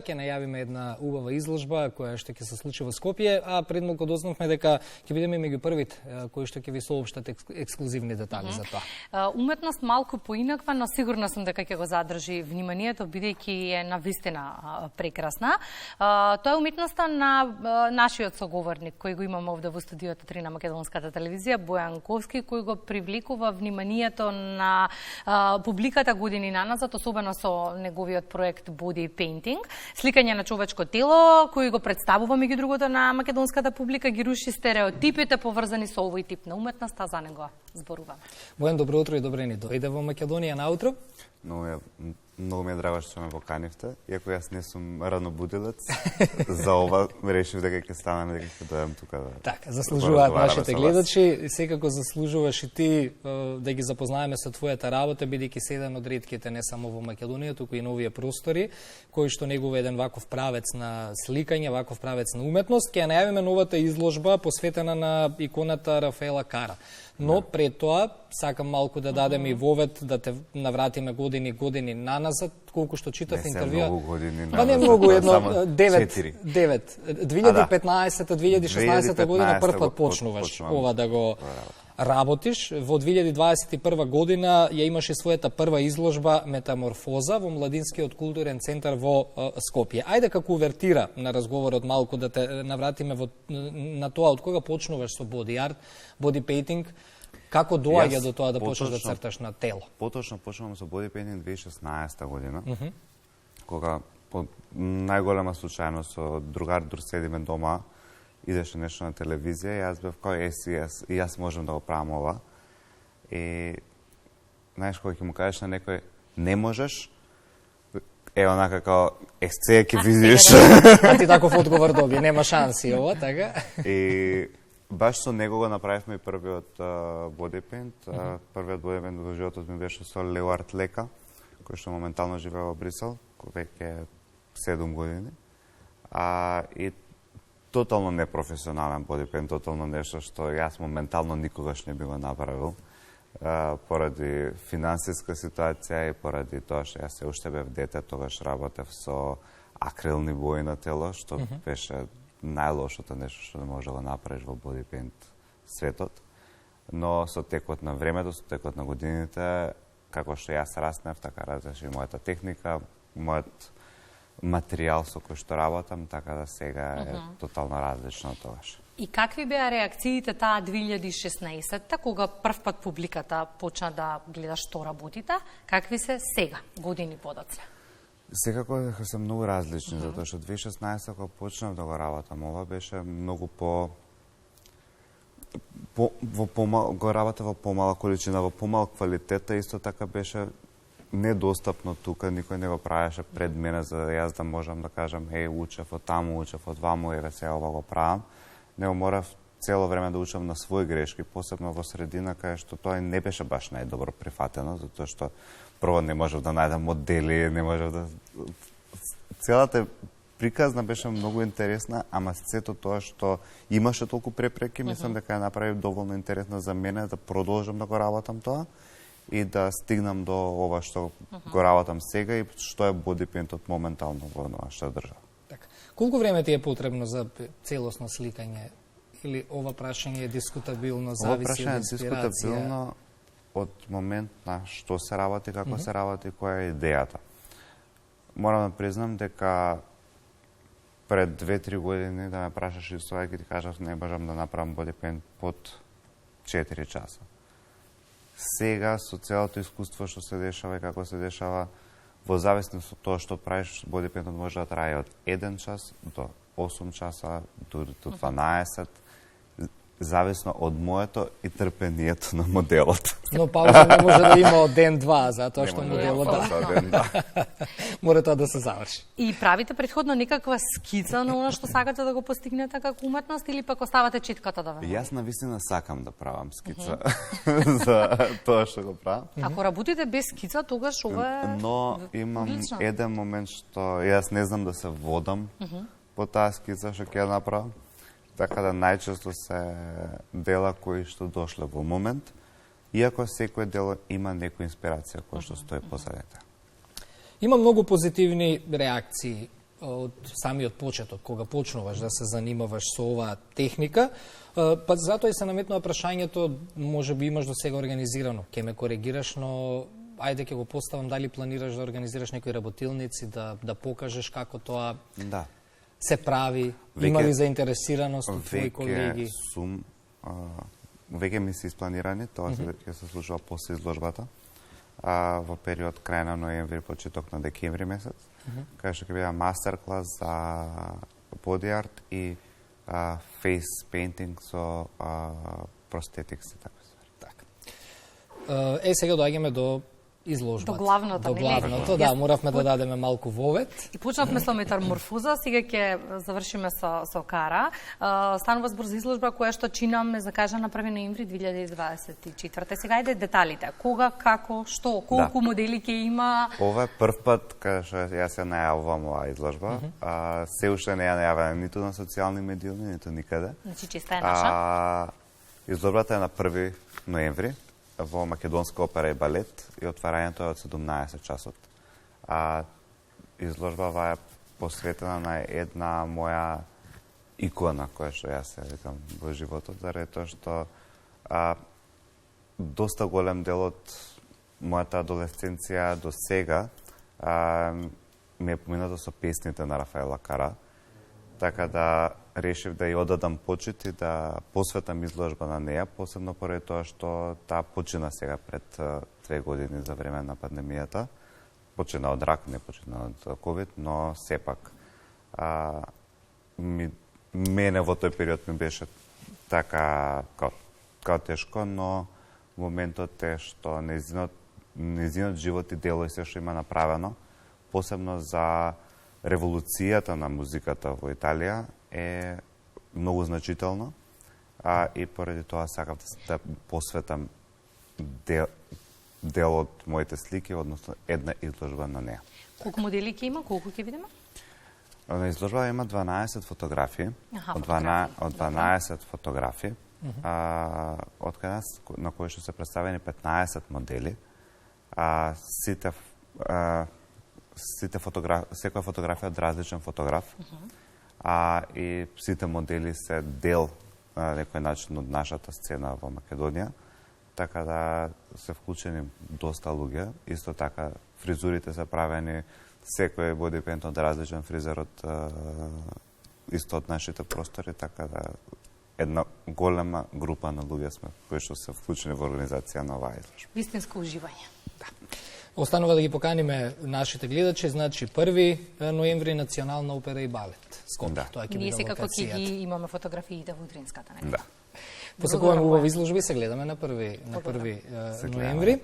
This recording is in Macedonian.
Ќе најавиме една убава изложба која што ќе се случи во Скопје, а пред малку дознавме дека ќе бидеме меѓу првите кои што ќе ви соопштат ексклузивни детали за тоа. Уметност малку поинаква, но сигурна сум дека ќе го задржи вниманието бидејќи е навистина прекрасна. Тоа е уметноста на нашиот соговорник кој го имаме овде во студиото 3 на Македонската телевизија, Бојан Ковски, кој го привлекува вниманието на публиката години наназад, особено со неговиот проект Body Painting. Сликање на човечко тело, кој го представува меѓу другото на македонската публика, ги руши стереотипите поврзани со овој тип на уметност, а за него зборуваме. Бојан, добро утро и добре ни дојде во Македонија наутро. Многу ми е драго што ме поканивте, иако јас не сум ранобудилец, за ова решив дека ќе станам дека ќе дојдам тука да. Така, заслужуваат нашите гледачи, секако заслужуваш и ти да ги запознаеме со твојата работа, бидејќи си еден од ретките не само во Македонија, туку и на овие простори, кој што негува еден ваков правец на сликање, ваков правец на уметност, ќе најавиме новата изложба посветена на иконата Рафаела Кара. Но пред тоа сакам малку да дадеме и вовет, да те навратиме години наназад, колку што читав интервјуа. Не се многу години назад. Па не многу, едно 9. 2015-2016 година прв пат почнуваш ова да го работиш. Во 2021 година ја имаше својата прва изложба Метаморфоза во Младинскиот културен центар во Скопје. Ајде како увертира на разговорот малку да те навратиме на тоа од кога почнуваш со боди арт, боди пейтинг, како доаѓа до тоа да почнеш да црташ на тело? Поточно почнувам со боди пейтинг 2016 година, кога по најголема случајност со другар седиме дома, идеше нешто на телевизија и јас бев кај и јас можам да го правам ова. И знаеш кога ќе му кажеш на некој не можеш, е онака као сега ќе видиш. А ти таков одговор доби, нема шанси ова, така? И баш со него го направивме првиот бодипейнт. Првиот бодипейнт во животот ми беше со Леуард Лека, кој што моментално живее во Брисел, кој веќе 7 години. И тотално непрофесионален бодипейнт, тотално нешто што јас моментално никогаш не би го направил, поради финансиска ситуација и поради тоа што јас се уште бев дете, тогаш работев со акрилни бои на тело, што беше најлошото нешто што не може да го направиш во бодипейнт светот. Но со текот на времето, со текот на годините, како што јас раснев, така разреши мојата техника, мојот материјал со кој што работам, така да сега е тотално различно од тогаш. И какви беа реакциите таа 2016-та, кога прв пат публиката почна да гледа што работите, какви се сега, години подоцна? Секако дека се многу различни, затоа што 2016 кога почнав да го работам, ова беше многу го работев во помала количина, во помал квалитета, исто така беше недостапно тука, никој не го правеше пред мене за јас да можам да кажам учев од таму, учев од ваму, еве сега ова го правам. Него морав цело време да учам на своји грешки, посебно во средина кај што тоа не беше баш најдобро прифатено, затоа што прво не можев да најдам модели, не можев да... Целата приказна беше многу интересна, ама сето тоа што имаше толку препреки, мислам дека ја направи доволно интересна за мене да продолжам да го работам тоа и да стигнам до ова што го работам сега и што е бодипейнтот моментално во нашата држава. Така. Колку време ти е потребно за целосно сликање? Или ова прашање е дискутабилно, зависи од инспирација? Ова прашање е дискутабилно од момент на што се работи, како се работи, која е идејата. Морам да признам дека пред 2-3 години да ме прашаш исто, ќе ти кажав не можам да направам бодипейнт под 4 часа. Сега, со целото искуство што се дешава и како се дешава, во зависност од тоа што правиш, бодипейнтот може да трае од 1 час до 8 часа, до 12, зависно од моето и трпението на моделот. Но пауза не може да има од ден-два, затоа што моделот мора тоа да се заврши. И правите претходно некаква скица на она што сакате да го постигнете како уметност или пак оставате читката да ве? Јас навистина сакам да правам скица за тоа што го правам. Ако работите без скица, тогаш ова е... Но имам еден момент што јас не знам да се водам по таа скица што ќе ја направам. Така да најчесто се дела кои што дошле во момент, иако секој дело има некоја инспирација која што стои позадите. Има многу позитивни реакции од самиот почеток, кога почнуваш да се занимаваш со оваа техника, па затоа и се наметнува прашањето, може би имаш до сега организирано, ќе ме коригираш, но ајде ќе го поставам, дали планираш да организираш некои работилници, да покажеш како тоа се прави, има ли заинтересираност од твои колеги? Веќе ми се испланирани, тоа ќе се случува после изложбата, во период крај на ноември, почеток на декември месец, кај што ќе биде мастер-клас за body art и face painting со prosthetics и такви ствари. Сега доаѓаме до изложбата. До главното, до главното, да, моравме да дадеме малку вовет. И почнавме со метаморфоза, сега ќе завршиме со Кара. Станува збор за изложба која што чинаме закажа на 1 ноември 2024. Сега иде деталите. Кога, како, што, колку модели ќе има? Ова е прв пат кога што јас се најавувам оваа изложба. Се уште не ја најавена ниту на социјални медии, ниту никаде. Значи чиста е наша. Изложбата е на 1 ноември во Македонска опера и балет и отварањето е од 17 часот. Изложбава е посветена на една моја икона која што јас се викам во животот, заради тоа што доста голем дел од мојата адолесценција до сега ми е поминато со песните на Рафаела Кара, така да решив да ја одадам почит и да посветам изложба на неја, посебно поради тоа што таа почина сега пред 2 години за време на пандемијата. Почина од рак, не почина од ковид, но сепак мене во тој период ми беше така као тешко, но моментот е што нејзинот живот и дело и се што има направено, посебно за револуцијата на музиката во Италија е многу значително, и поради тоа сакав да посветам дел од моите слики, односно една изложба на неа. Колку модели ќе има, колку ќе видиме? На изложба има 12 фотографии, од 12 фотографии, на кои што се представени 15 модели. Секоја фотографија од различен фотограф, и сите модели се дел на некој начин од нашата сцена во Македонија, така да се вклучени доста луѓе. Исто така фризурите се правени, секој боди пент од различен фризер од исто од нашите простори, така да една голема група на луѓе сме кои што се вклучени во организација на оваа изложба. Вистинско уживање. Да. Останува да ги поканиме нашите гледачи, значи 1 ноември Национална опера и балет. Скопје, тоа ќе биде ние секако локацијата. ќе ги имаме фотографиите во утринската, нели? Да. Посекуваме убави изложби, се гледаме на 1 ноември.